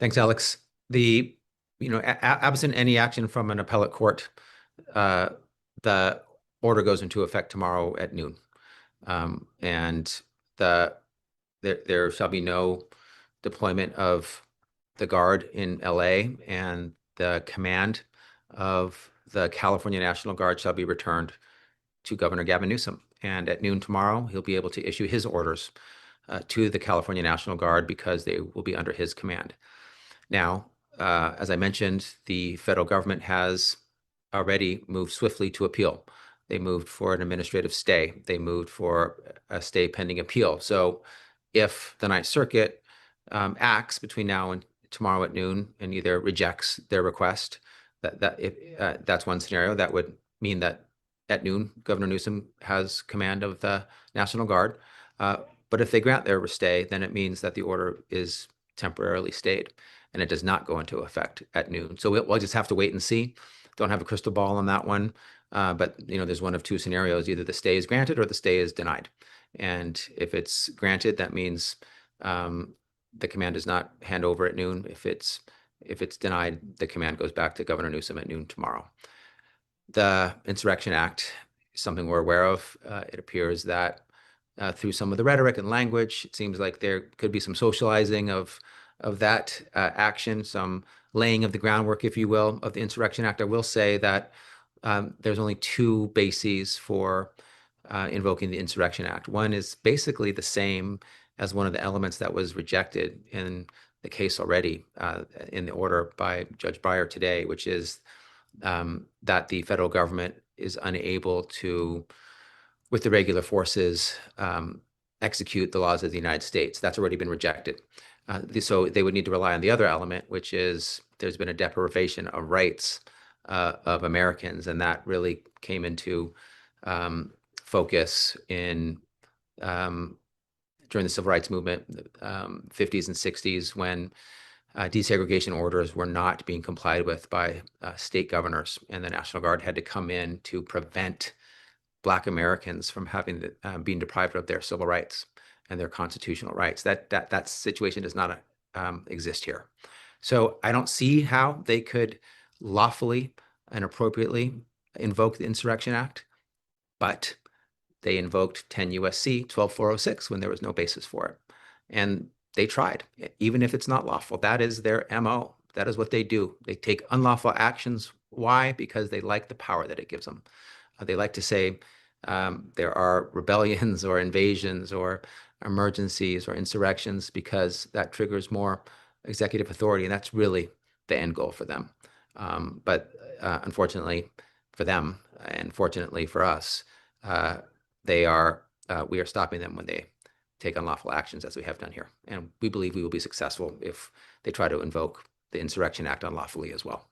Thanks, Alex. The, absent any action from an appellate court, uh, the order goes into effect tomorrow at noon. And there shall be no deployment of the Guard in LA, and the command of the California National Guard shall be returned to Governor Gavin Newsom. And at noon tomorrow, he'll be able to issue his orders to the California National Guard because they will be under his command. Now, as I mentioned, the federal government has already moved swiftly to appeal. They moved for an administrative stay. They moved for a stay pending appeal. So if the Ninth Circuit acts between now and tomorrow at noon and either rejects their request, that's one scenario. That would mean that at noon, Governor Newsom has command of the National Guard. But if they grant their stay, then it means that the order is temporarily stayed, and it does not go into effect at noon. So we'll just have to wait and see. Don't have a crystal ball on that one. But there's one of two scenarios: either the stay is granted or the stay is denied. And if it's granted, that means the command does not hand over at noon. If it's denied, the command goes back to Governor Newsom at noon tomorrow. The Insurrection Act is something we're aware of. It appears that through some of the rhetoric and language, it seems like there could be some socializing of that action, some laying of the groundwork, if you will, of the Insurrection Act. I will say that there's only two bases for invoking the Insurrection Act. One is basically the same as one of the elements that was rejected in the case already in the order by Judge Breyer today, which is that the federal government is unable to, with the regular forces, execute the laws of the United States. That's already been rejected. So they would need to rely on the other element, which is there's been a deprivation of rights of Americans, and that really came into focus in during the Civil Rights Movement, 50s and 60s, when desegregation orders were not being complied with by state governors, and the National Guard had to come in to prevent Black Americans from having being deprived of their civil rights and their constitutional rights. That situation does not exist here. So I don't see how they could lawfully and appropriately invoke the Insurrection Act, but they invoked 10 U.S.C. 12406 when there was no basis for it. And they tried, even if it's not lawful. That is their MO. That is what they do. They take unlawful actions. Why? Because they like the power that it gives them. They like to say there are rebellions or invasions or emergencies or insurrections because that triggers more executive authority, and that's really the end goal for them. But unfortunately for them, and fortunately for us, we are stopping them when they take unlawful actions, as we have done here. And we believe we will be successful if they try to invoke the Insurrection Act unlawfully as well.